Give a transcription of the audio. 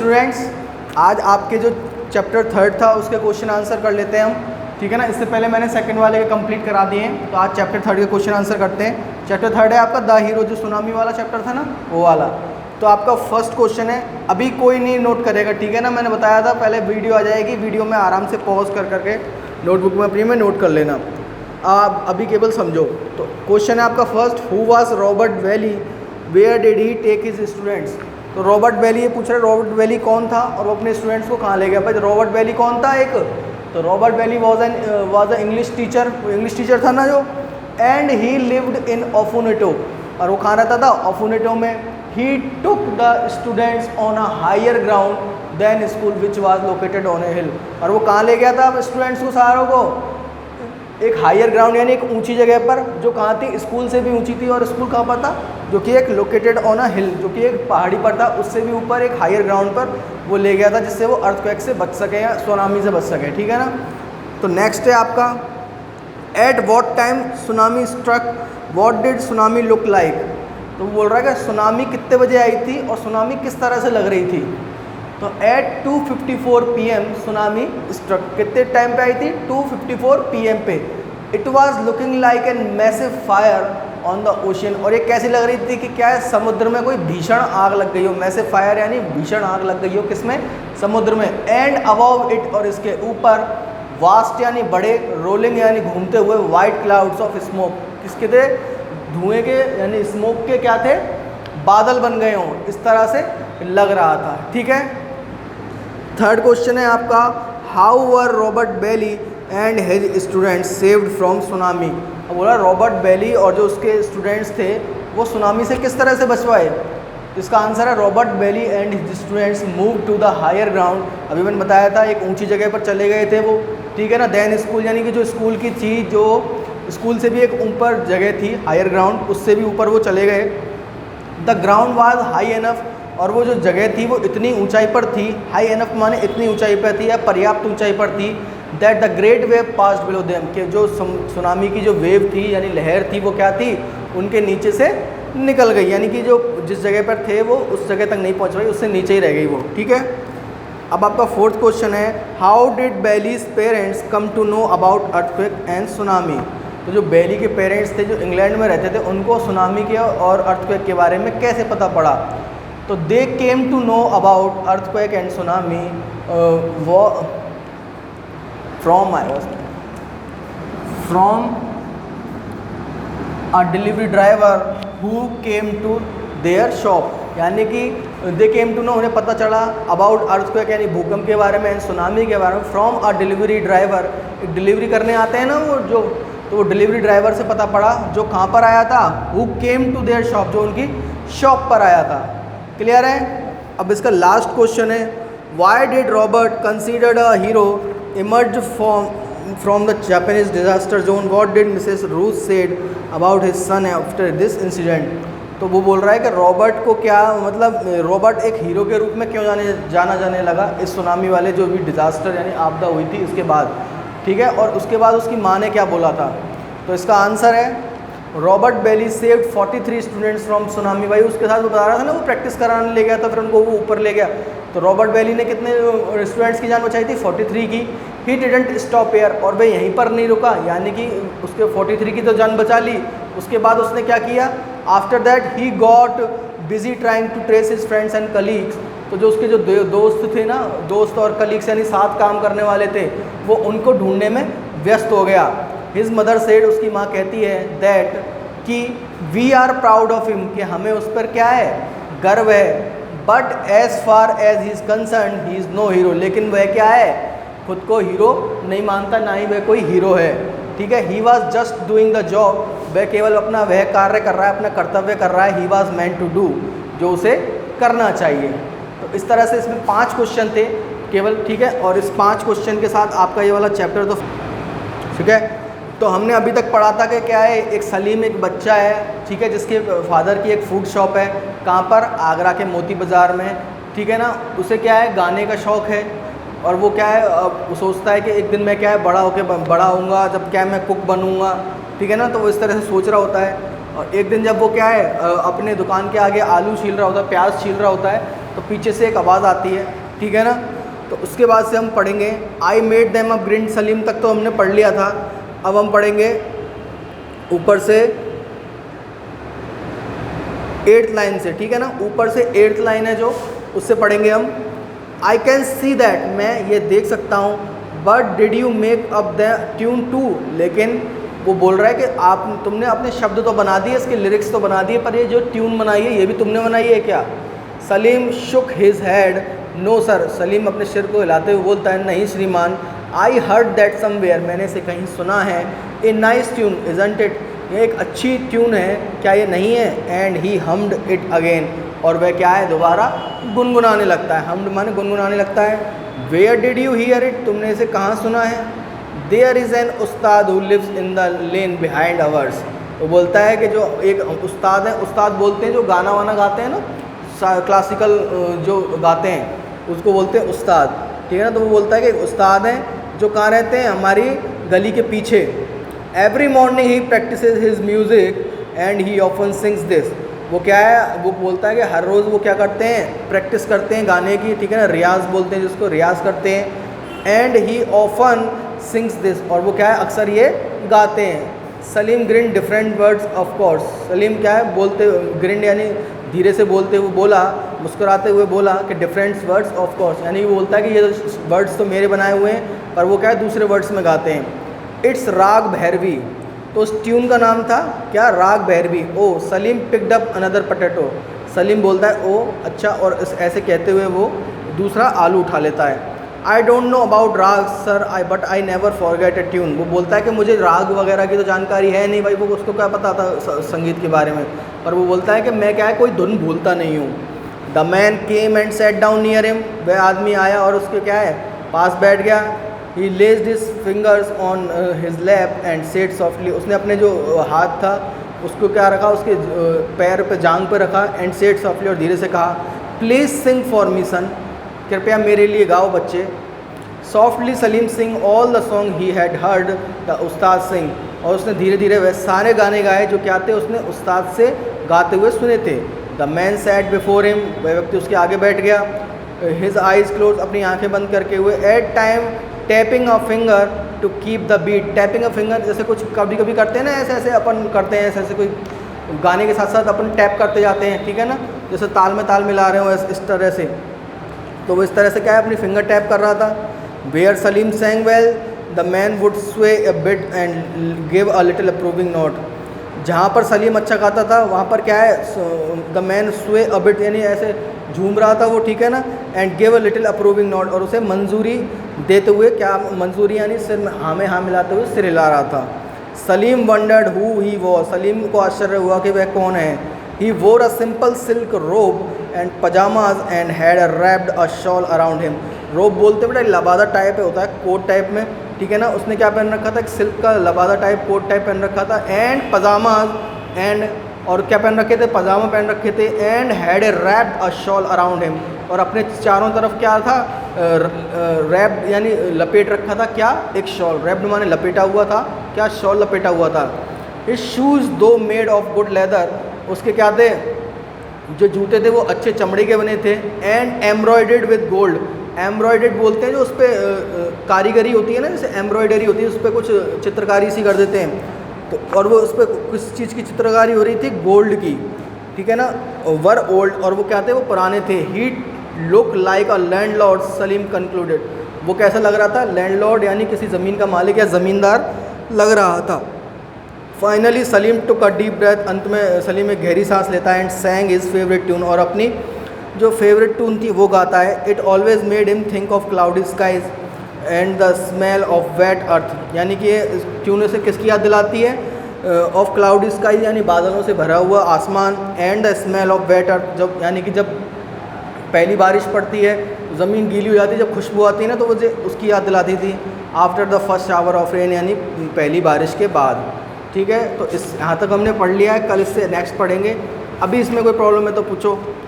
Students, आज आपके जो चैप्टर 3 था उसके क्वेश्चन आंसर कर लेते हैं हम, ठीक है ना। इससे पहले मैंने सेकंड वाले के कंप्लीट करा दिए हैं, तो आज चैप्टर 3 के क्वेश्चन आंसर करते हैं। चैप्टर 3 है आपका द हीरो, जो सुनामी वाला चैप्टर था ना वो वाला। तो आपका फर्स्ट क्वेश्चन है, अभी कोई नहीं नोट करेगा, ठीक है ना। मैंने बताया था पहले वीडियो आ जाएगी, वीडियो में आराम से पॉज कर करके नोटबुक में अपनी में नोट कर लेना। आप अभी केवल समझो। तो क्वेश्चन है आपका first, who was Robert Valley, where did he take his students. तो रॉबर्ट वैली ये पूछ रहे रॉबर्ट वैली कौन था और वो अपने स्टूडेंट्स को कहाँ ले गया। भाई रॉबर्ट वैली कौन था एक, तो Robert valley was a English teacher, English teacher था ना जो, एंड ही लिव्ड इन ऑफुनेटो, और वो कहाँ रहता था ऑफुनेटो में। He took the students on a higher ground than school which was located on a hill, और वो कहाँ ले गया था स्टूडेंट्स को सारों को, एक हायर ग्राउंड यानी एक ऊंची जगह पर, जो कहाँ थी स्कूल से भी ऊंची थी, और स्कूल कहाँ पर था, जो कि एक लोकेटेड ऑन अ हिल, जो कि एक पहाड़ी पर था, उससे भी ऊपर एक हायर ग्राउंड पर वो ले गया था, जिससे वो अर्थक्वेक से बच सके या सुनामी से बच सके, ठीक है ना। तो नेक्स्ट है आपका, at what time tsunami struck, what did tsunami look like. तो वो बोल रहा है कि सुनामी कितने बजे आई थी और सुनामी किस तरह से लग रही थी। तो एट 2:54 PM सुनामी स्ट्रक, कितने टाइम पे आई थी, 2:54 PM पे। It was looking like an massive fire on the ocean, और ये कैसी लग रही थी कि क्या है, समुद्र में कोई भीषण आग लग गई हो। मैसिव फायर यानी भीषण आग लग गई हो, किसमें, समुद्र में। एंड अबव इट, और इसके ऊपर, वास्ट यानी बड़े, रोलिंग यानी घूमते हुए, वाइट क्लाउड्स ऑफ स्मोक, किसके थे, धुएं के यानी स्मोक के क्या थे, बादल बन गए हों, इस तरह से लग रहा था, ठीक है। थर्ड क्वेश्चन है आपका, how were Robert Bailey and his students saved from tsunami. अब बोला रॉबर्ट बेली और जो उसके स्टूडेंट्स थे वो सुनामी से किस तरह से बचवाए। इसका आंसर है Robert Bailey and his students move to the higher ground. अभी मैंने बताया था एक ऊंची जगह पर चले गए थे वो, ठीक है ना। देन स्कूल यानी कि जो स्कूल की थी, जो स्कूल से भी एक ऊपर जगह थी हायर ग्राउंड, उससे भी ऊपर वो चले गए। The ground was high enough, और वो जो जगह थी वो इतनी ऊंचाई पर थी, हाई एनफ माने इतनी ऊंचाई पर थी या पर्याप्त ऊंचाई पर थी, that the great wave passed below them, कि जो सुनामी की जो वेव थी यानी लहर थी वो क्या थी, उनके नीचे से निकल गई, यानी कि जो जिस जगह पर थे वो उस जगह तक नहीं पहुंच पाई, उससे नीचे ही रह गई वो, ठीक है। अब आपका फोर्थ क्वेश्चन है, how did Bailey's parents come to know about earthquake and tsunami. तो जो बेली के पेरेंट्स थे जो इंग्लैंड में रहते थे, उनको सुनामी के और अर्थक्वेक के बारे में कैसे पता पड़ा। तो they came to know about earthquake and tsunami from a delivery driver who came to their shop, यानी कि दे केम टू नो, उन्हें पता चला अबाउट अर्थक्वेक यानी भूकंप के बारे में एंड सुनामी के बारे में, from a delivery driver, delivery करने आते हैं ना वो जो, तो वो डिलीवरी ड्राइवर से पता पड़ा, जो कहाँ पर आया था, who came to their shop, जो उनकी शॉप पर आया था। क्लियर है। अब इसका लास्ट क्वेश्चन है, why did Robert considered a hero emerge from the Japanese disaster zone, what did Mrs Ruth said about his son after this incident. तो वो बोल रहा है कि रॉबर्ट को क्या मतलब, रॉबर्ट एक हीरो के रूप में क्यों जाना जाने लगा इस सुनामी वाले जो भी डिजास्टर यानी आपदा हुई थी इसके बाद, ठीक है। और उसके बाद उसकी माँ ने क्या बोला था। तो इसका आंसर है, Robert Bailey saved 43 students from tsunami. भाई उसके साथ वो बता रहा था ना, वो प्रैक्टिस कराने ले गया था, फिर उनको वो ऊपर ले गया। तो रॉबर्ट बेली ने कितने स्टूडेंट्स की जान बचाई थी, 43 की। ही डिडंट स्टॉप एयर, और वह यहीं पर नहीं रुका, यानी कि उसके 43 की तो जान बचा ली। उसके बाद उसने क्या किया, after that he got busy trying to trace his friends and colleagues. तो जो उसके जो दोस्त थे ना, दोस्त और कलीग्स यानी साथ काम करने वाले थे, वो उनको ढूंढने में व्यस्त हो गया। हिज मदर सेड, उसकी माँ कहती है, दैट कि we are proud of him, कि हमें उस पर क्या है, गर्व है। But as far as he is concern he is no hero, लेकिन वह क्या है, खुद को हीरो नहीं मानता, ना ही वह कोई हीरो है, ठीक है। He was just doing the job, वह केवल अपना वह कार्य कर रहा है, अपना कर्तव्य कर रहा है। He was meant to do, जो उसे करना चाहिए। तो इस तरह से इसमें 5 क्वेश्चन थे केवल, ठीक है। और इस 5 क्वेश्चन के साथ आपका ये वाला चैप्टर तो ठीक है। तो हमने अभी तक पढ़ा था कि क्या है, एक सलीम एक बच्चा है, ठीक है, जिसके फादर की एक फूड शॉप है, कहाँ पर, आगरा के मोती बाज़ार में, ठीक है ना। उसे क्या है, गाने का शौक़ है, और वो क्या है, वो सोचता है कि एक दिन मैं क्या है बड़ा होकर बड़ा होऊंगा, जब क्या है मैं कुक बनूंगा, ठीक है ना। तो वो इस तरह से सोच रहा होता है। और एक दिन जब वो क्या है अपने दुकान के आगे आलू छील रहा होता है, प्याज छील रहा होता है, तो पीछे से एक आवाज़ आती है, ठीक है ना। तो उसके बाद से हम पढ़ेंगे I made them a grind, Salim तक तो हमने पढ़ लिया था। अब हम पढ़ेंगे ऊपर से 8th लाइन से, ठीक है ना। ऊपर से 8th लाइन है जो, उससे पढ़ेंगे हम। आई कैन सी दैट, मैं ये देख सकता हूँ, but did you make up the tune too, लेकिन वो बोल रहा है कि तुमने अपने शब्द तो बना दिए, इसके लिरिक्स तो बना दिए, पर ये जो ट्यून बनाई है ये भी तुमने बनाई है क्या। Salim shook his head, no sir, Salim अपने सिर को हिलाते हुए बोलता है नहीं श्रीमान। आई हर्ड दैट समवेयर, मैंने इसे कहीं सुना है। A nice tune isn't it, ये एक अच्छी ट्यून है, क्या ये नहीं है। And he humped it again, और वह क्या है, दोबारा गुनगुनाने लगता है। हमड माने गुनगुनाने लगता है। Where did you hear it, तुमने इसे कहाँ सुना है। There is an ustad who lives in the lane behind ours, वो बोलता है कि जो एक उस्ताद है, उस्ताद बोलते हैं जो गाना वाना गाते हैं ना, क्लासिकल जो गाते हैं उसको बोलते हैं उस्ताद, ठीक है ना। तो वो बोलता है कि उस्ताद हैं जो कहाँ रहते हैं, हमारी गली के पीछे। Every morning he practices his music and he often sings this, वो क्या है, वो बोलता है कि हर रोज़ वो क्या करते हैं, प्रैक्टिस करते हैं गाने की, ठीक है ना, रियाज बोलते हैं जिसको, रियाज करते हैं। And he often sings this, और वो क्या है, अक्सर ये गाते हैं। Salim grind different words of course, Salim क्या है, बोलते ग्रिंड यानी धीरे से बोलते हुए बोला, मुस्कुराते हुए बोला कि डिफरेंट वर्ड्स ऑफ कोर्स, यानी वो बोलता है कि ये वर्ड्स तो मेरे बनाए हुए हैं, पर वो क्या है दूसरे वर्ड्स में गाते हैं। इट्स राग भैरवी, तो उस ट्यून का नाम था क्या, राग भैरवी। ओ Salim picked up another potato, Salim बोलता है ओ अच्छा, और ऐसे कहते हुए वो दूसरा आलू उठा लेता है। आई डोंट नो अबाउट राग sir, but I never forget a tune, वो बोलता है कि मुझे राग वगैरह की तो जानकारी है नहीं भाई, वो उसको क्या पता था संगीत के बारे में, पर वो बोलता है कि मैं क्या है कोई धुन भूलता नहीं हूँ। The man came and set down near him, वह आदमी आया और उसके क्या है पास बैठ गया। He laced his fingers on his lap and said softly, उसने अपने जो हाथ था उसको क्या रखा, उसके पैर पे जांग पे रखा। एंड सेड सॉफ्टली, और धीरे से कहा प्लीज़ सिंग फॉर मी सन, कृपया मेरे लिए गाओ बच्चे। Softly Salim sing all the song he had heard the ustad sing, और उसने धीरे धीरे वह सारे गाने गाए जो क्या थे उसने उस्ताद से गाते हुए सुने थे। The man sat before him, वह व्यक्ति उसके आगे बैठ गया। हिज आइज़ क्लोज, अपनी आंखें बंद करके हुए। At time tapping a finger to keep the beat, tapping a finger जैसे कुछ कभी कभी करते हैं ना, ऐसे ऐसे अपन करते हैं, ऐसे ऐसे कोई गाने के साथ साथ अपन टैप करते जाते हैं, ठीक है ना, जैसे ताल में ताल मिला रहे हो इस तरह से। तो वो इस तरह से क्या है अपनी फिंगर टैप कर रहा था। Where Salim sang well, the man would sway a bit and give a little approving nod, जहाँ पर सलीम अच्छा गाता था वहाँ पर क्या है, the man sway a bit यानी ऐसे झूम रहा था वो, ठीक है ना। And give a little approving note, और उसे मंजूरी देते हुए, क्या मंजूरी यानी सिर में हाँ मिलाते हुए सिर हिला रहा था। Salim wandered who he was, Salim को आश्चर्य हुआ कि वह कौन है। ही वोर अ सिंपल सिल्क रोब and pyjamas and had wrapped a shawl around him, रोब बोलते बेटा लबादा टाइप होता है, कोट टाइप में, ठीक है ना। उसने क्या पहन रखा था, एक सिल्क का लबादा टाइप कोट टाइप पहन रखा था। एंड पजामाज एंड, और क्या पहन रखे थे, पजामा पहन रखे थे। And had a wrapped a shawl around him, और अपने चारों तरफ क्या था, रैप यानी लपेट रखा था, क्या एक शॉल, रैप्ड माने लपेटा हुआ था, क्या शॉल लपेटा हुआ था। हिज शूज़ दो मेड ऑफ गुड लेदर, उसके क्या थे, जो जूते थे वो अच्छे चमड़े के बने थे। And embroidered with gold, embroidered बोलते हैं जो उस पर कारीगरी होती है ना, जैसे एम्ब्रॉयडरी होती है उस पर कुछ चित्रकारी सी कर देते हैं, तो और वो उस पर किस चीज़ की चित्रकारी हो रही थी, गोल्ड की, ठीक है ना। वर ओल्ड, और वो क्या थे, वो पुराने थे। He look like a landlord, Salim concluded, वो कैसा लग रहा था, लैंडलॉर्ड यानी किसी ज़मीन का मालिक या ज़मींदार लग रहा था। Finally Salim took a deep breath, अंत में सलीम एक गहरी सांस लेता है। And sang his favourite tune, और अपनी जो फेवरेट ट्यून थी वो गाता है। It always made him think of cloudy skies and the smell of wet earth, यानी कि ये ट्यून से किसकी याद दिलाती है, ऑफ क्लाउडी स्काइज यानी बादलों से भरा हुआ आसमान। And the smell of wet earth, जब यानी कि जब पहली बारिश पड़ती है ज़मीन गीली हो जाती है, जब खुशबू आती है ना, तो मुझे उसकी याद दिलाती थी। After the first shower of rain, यानी पहली बारिश के बाद, ठीक है। तो इस यहाँ तक हमने पढ़ लिया है, कल इससे नेक्स्ट पढ़ेंगे। अभी इसमें कोई प्रॉब्लम है तो पूछो।